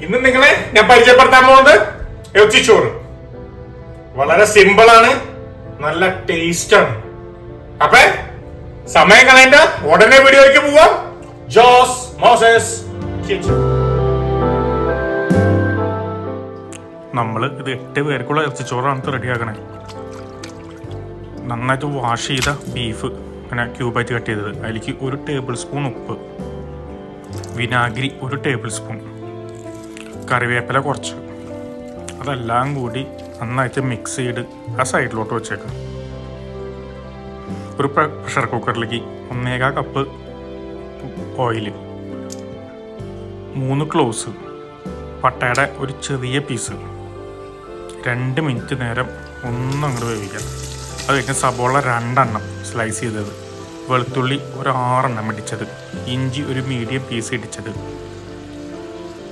ഇന്ന് നിങ്ങളെ ഞാൻ പരിചയപ്പെടുത്താൻ പോകുന്നത് ഇറച്ചിച്ചോറ്. വളരെ സിമ്പിൾ ആണ്, നല്ല ടേസ്റ്റ് ആണ്. അപ്പൊ സമയം കളയണ്ട, ഉടനെ വീഡിയോയ്ക്ക് പോവാം. ജോസ് മോസസ് കിച്ചൺ. നമ്മൾ ഇത് 8 പേർക്കുള്ള ഇറച്ചിച്ചോറാണ് റെഡിയാക്കണേ. നന്നായിട്ട് വാഷ് ചെയ്ത ബീഫ് അങ്ങനെ ക്യൂബായിട്ട് കട്ട് ചെയ്തത്, അതിലേക്ക് 1 ടേബിൾ സ്പൂൺ ഉപ്പ്, വിനാഗിരി 1 ടേബിൾ സ്പൂൺ, കറിവേപ്പില കുറച്ച്, അതെല്ലാം കൂടി നന്നായിട്ട് മിക്സ് ചെയ്ത് ആ സൈഡിലോട്ട് വെച്ചേക്കാം. ഒരു പ്രഷർ കുക്കറിലേക്ക് 1.25 കപ്പ് ഓയിൽ, 3 ക്ലോസ്, പട്ടയുടെ ഒരു ചെറിയ പീസ്, 2 മിനിറ്റ് നേരം ഒന്നങ്ങോട്ട് വേവിക്കാം. അത് കഴിഞ്ഞ് സബോള 2 എണ്ണം സ്ലൈസ് ചെയ്തത്, വെളുത്തുള്ളി ഒരു 6 എണ്ണം ഇടിച്ചത്, ഇഞ്ചി ഒരു മീഡിയം പീസ് ഇടിച്ചത്,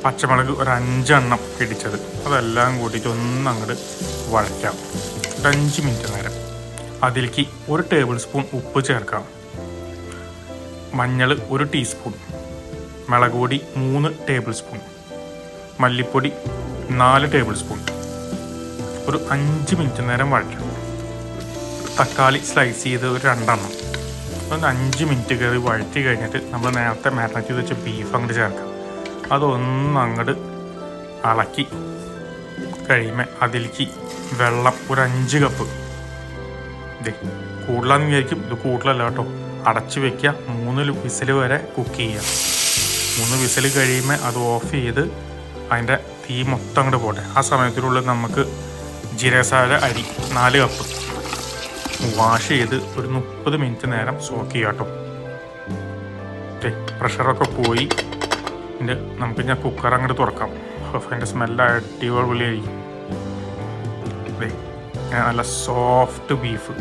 പച്ചമുളക് ഒരു 5 എണ്ണം ഇടിച്ചത്, അതെല്ലാം കൂട്ടിയിട്ട് ഒന്നങ്ങോട്ട് വഴറ്റാം 5 മിനിറ്റ് നേരം. അതിലേക്ക് 1 ടേബിൾ സ്പൂൺ ഉപ്പ് ചേർക്കാം, മഞ്ഞൾ 1 ടീസ്പൂൺ, മുളക് പൊടി 3 ടേബിൾ സ്പൂൺ, മല്ലിപ്പൊടി 4 ടേബിൾ സ്പൂൺ, ഒരു 5 മിനിറ്റ് നേരം വഴറ്റാം. തക്കാളി സ്ലൈസ് ചെയ്ത് ഒരു 2 എണ്ണം, ഒന്ന് 5 മിനിറ്റ് കയറി വഴറ്റി കഴിഞ്ഞിട്ട് നമ്മൾ നേരത്തെ മാരിനേറ്റ് ചെയ്ത് വെച്ച ബീഫ് അങ്ങോട്ട് ചേർക്കാം. അതൊന്നങ്ങോട്ട് ഇളക്കി കഴിയുമ്പോൾ അതിലേക്ക് വെള്ളം ഒരു 5 കപ്പ്. ഇതേ കൂടുതലാന്ന് വിചാരിക്കും, ഇത് കൂടുതലല്ല കേട്ടോ. അടച്ച് വയ്ക്കുക, 3 വിസിൽ വരെ കുക്ക് ചെയ്യുക. 3 വിസിൽ കഴിയുമ്പോൾ അത് ഓഫ് ചെയ്ത് അതിൻ്റെ തീ മൊത്തം അങ്ങോട്ട് പോട്ടെ. ആ സമയത്തിനുള്ളിൽ നമുക്ക് ജീരകശാല അരി 4 കപ്പ് വാഷ് ചെയ്ത് ഒരു 30 മിനിറ്റ് നേരം സോക്ക് ചെയ്യാം കേട്ടോ. പ്രഷറൊക്കെ പോയി നമുക്ക് ഞാൻ കുക്കർ അങ്ങോട്ട് തുറക്കാം. അതിൻ്റെ സ്മെല്ല് അടിപൊളിയായിരിക്കും. നല്ല സോഫ്റ്റ് ബീഫ്,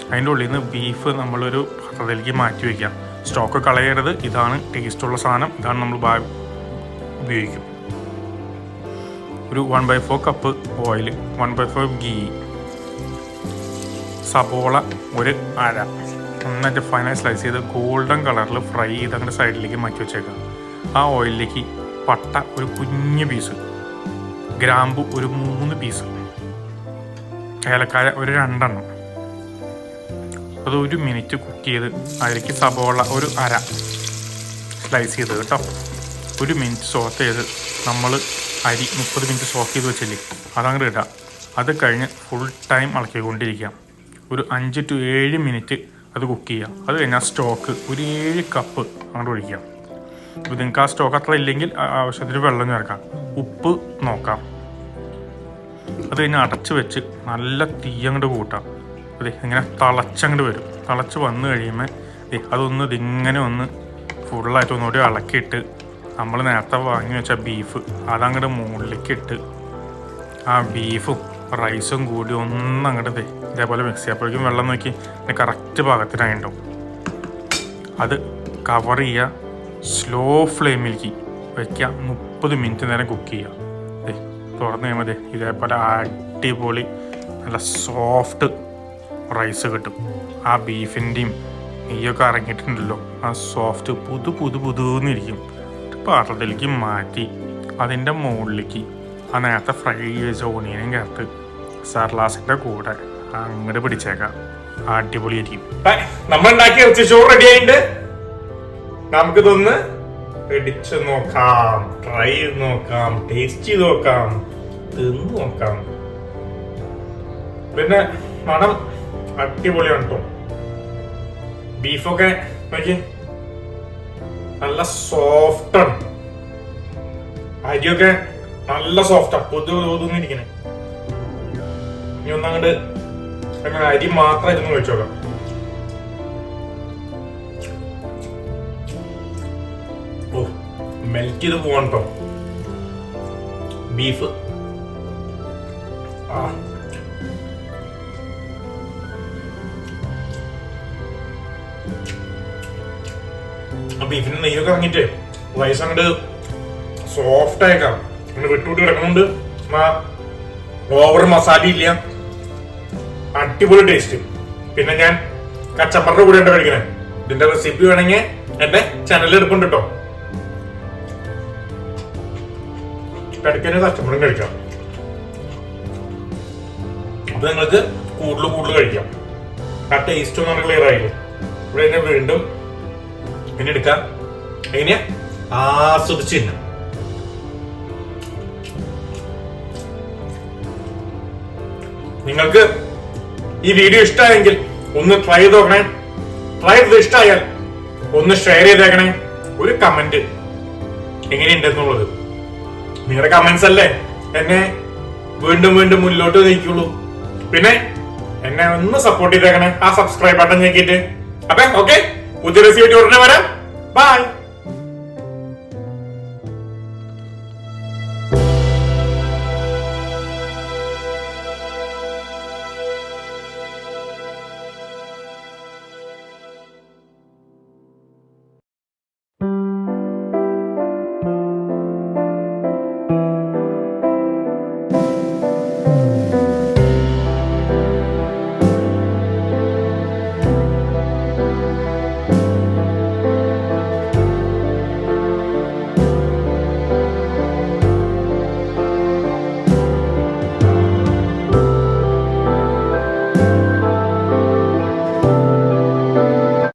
അതിൻ്റെ ഉള്ളിൽ നിന്ന് ബീഫ് നമ്മളൊരു പാത്രത്തിലേക്ക് മാറ്റി വയ്ക്കാം. സ്റ്റോക്ക് കളയരുത്, ഇതാണ് ടേസ്റ്റുള്ള സാധനം, ഇതാണ് നമ്മൾ ഉപയോഗിക്കും. ഒരു 1/4 കപ്പ് ഓയിൽ, 1/4 ഗീ, സബോള ഒരു 1/2 നന്നായിട്ട് ഫൈനായി സ്ലൈസ് ചെയ്ത് ഗോൾഡൻ കളറിൽ ഫ്രൈ ചെയ്ത് അങ്ങനെ സൈഡിലേക്ക് മാറ്റി വെച്ചേക്കാം. ആ ഓയിലിലേക്ക് പട്ട ഒരു കുഞ്ഞ് പീസ്, ഗ്രാമ്പു ഒരു 3 പീസ്, ഏലക്കായ ഒരു 2 എണ്ണം. അത് 1 മിനിറ്റ് കുക്ക് ചെയ്ത് അതിലേക്ക് സബോള ഒരു 1/2 സ്ലൈസ് ചെയ്ത് കേട്ടോ. 1 മിനിറ്റ് സോക്ക് ചെയ്ത് നമ്മൾ അരി 30 മിനിറ്റ് സോക്ക് ചെയ്ത് വെച്ചില്ലേ, അതങ്ങോട്ട് ഇടാം. അത് കഴിഞ്ഞ് ഫുൾ ടൈം ഇളക്കിക്കൊണ്ടിരിക്കാം. ഒരു 5 to 7 മിനിറ്റ് അത് കുക്ക് ചെയ്യാം. അത് കഴിഞ്ഞാൽ സ്റ്റോക്ക് ഒരു 7 കപ്പ് അങ്ങോട്ട് ഒഴിക്കാം. ഇപ്പോൾ നിങ്ങൾക്ക് ആ സ്റ്റോക്ക് അത്ര ഇല്ലെങ്കിൽ ആവശ്യത്തിന് വെള്ളം ചേർക്കാം, ഉപ്പ് നോക്കാം. അത് കഴിഞ്ഞ് അടച്ച് വെച്ച് നല്ല തീ അങ്ങോട്ട് കൂട്ടാം. അതെ, ഇങ്ങനെ തിളച്ചങ്ങോട്ട് വരും. തിളച്ച് വന്നു കഴിയുമ്പോൾ അതൊന്ന് ഇതിങ്ങനെ ഒന്ന് ഫുള്ളായിട്ട് ഒന്നുകൂടി ഇളക്കിയിട്ട് നമ്മൾ നേരത്തെ വാങ്ങി വെച്ച ബീഫ് അതങ്ങോട്ട് മുകളിലേക്ക് ഇട്ട് ആ ബീഫും റൈസും കൂടി ഒന്നങ്ങോട്ട് ഇതേപോലെ മിക്സ് ചെയ്യുമ്പോഴേക്കും വെള്ളം നോക്കി കറക്റ്റ് പാകത്തിനായിട്ടുണ്ടാവും. അത് കവർ ചെയ്യുക, സ്ലോ ഫ്ലെയിമിലേക്ക് വയ്ക്കുക, 30 മിനിറ്റ് നേരം കുക്ക് ചെയ്യുക. തുറന്ന് കഴിയുമ്പോൾ ഇതേപോലെ അടിപൊളി നല്ല സോഫ്റ്റ് റൈസ് കിട്ടും. ആ ബീഫിൻ്റെയും നെയ്യൊക്കെ ഇറങ്ങിയിട്ടുണ്ടല്ലോ, ആ സോഫ്റ്റ് പുതുന്നിരിക്കും. പാത്രത്തിലേക്ക് മാറ്റി അതിൻ്റെ മുകളിലേക്ക് ആ നേരത്തെ ഫ്രൈ ചെയ്ത ഓണിയനും ചേർത്ത് സർലാസിൻ്റെ കൂടെ അങ്ങോട്ട് പിടിച്ചേക്കാം. അടിപൊളിയായിരിക്കും. നമ്മൾ ഉണ്ടാക്കിയ ഇറച്ചിച്ചോറ് റെഡി ആയിട്ടുണ്ട്. നമുക്കിതൊന്ന് പിടിച്ച് നോക്കാം, ട്രൈ ചെയ്ത് നോക്കാം, ടേസ്റ്റ് ചെയ്ത് നോക്കാം, തിന്ന് നോക്കാം. പിന്നെ മണം അടിപൊളിയാണ് കേട്ടോ. ബീഫൊക്കെ നോക്കി നല്ല സോഫ്റ്റാണ്, അരിയൊക്കെ നല്ല സോഫ്റ്റാ, പൊതുന്നിരിക്കണേ. ഇനി ഒന്നങ്ങോട്ട് അരി മാത്രം ഇരുന്ന് കഴിച്ചോക്കാം. മെൽറ്റ് ചെയ്ത് പോവാൻ കേട്ടോ ബീഫ്. ബീഫിന് നെയ്യൊക്കെ ഇറങ്ങിട്ട് റൈസ് അങ്ങോട്ട് സോഫ്റ്റ് ആയേക്കാം. അങ്ങനെ വിട്ടുവിട്ട് കിടക്കുന്നുണ്ട്, ഓവർ മസാല ഇല്ല, അടിപൊളി ടേസ്റ്റ്. പിന്നെ ഞാൻ കച്ചമ്പറിന്റെ കൂടെ ഉണ്ട് കഴിക്കണേ. ഇതിന്റെ റെസിപ്പി വേണമെങ്കിൽ എന്റെ ചാനലിൽ എടുപ്പുണ്ട് കേട്ടോ. ഇടയ്ക്ക് കച്ചമ്പറും കഴിക്കാം. അപ്പൊ നിങ്ങൾക്ക് കൂടുതൽ കഴിക്കാം. ആ ടേസ്റ്റ് ഒന്ന് ക്ലിയർ ആയില്ലേ? ഇവിടെ തന്നെ വീണ്ടും പിന്നെ എടുക്കാം. എങ്ങനെയാ ആസ്വദിച്ച് തന്നെ. നിങ്ങൾക്ക് ഈ വീഡിയോ ഇഷ്ടമായെങ്കിൽ ഒന്ന് ട്രൈ ചെയ്ത് നോക്കണേ. ട്രൈ ചെയ്ത് ഇഷ്ടമായാൽ ഒന്ന് ഷെയർ ചെയ്തേക്കണേ. ഒരു കമന്റ് എങ്ങനെയുണ്ടെന്നുള്ളത്. നിങ്ങളുടെ കമന്റ്സ് അല്ലേ എന്നെ വീണ്ടും മുന്നോട്ട് നയിക്കുള്ളൂ. പിന്നെ എന്നെ ഒന്ന് സപ്പോർട്ട് ചെയ്തേക്കണേ, ആ സബ്സ്ക്രൈബ് ബട്ടൺ ഞെക്കിയിട്ട്. അപ്പൊ ഓക്കെ, പുതിയ റെസിപ്പി ഉടനെ വരാം. ബൈ.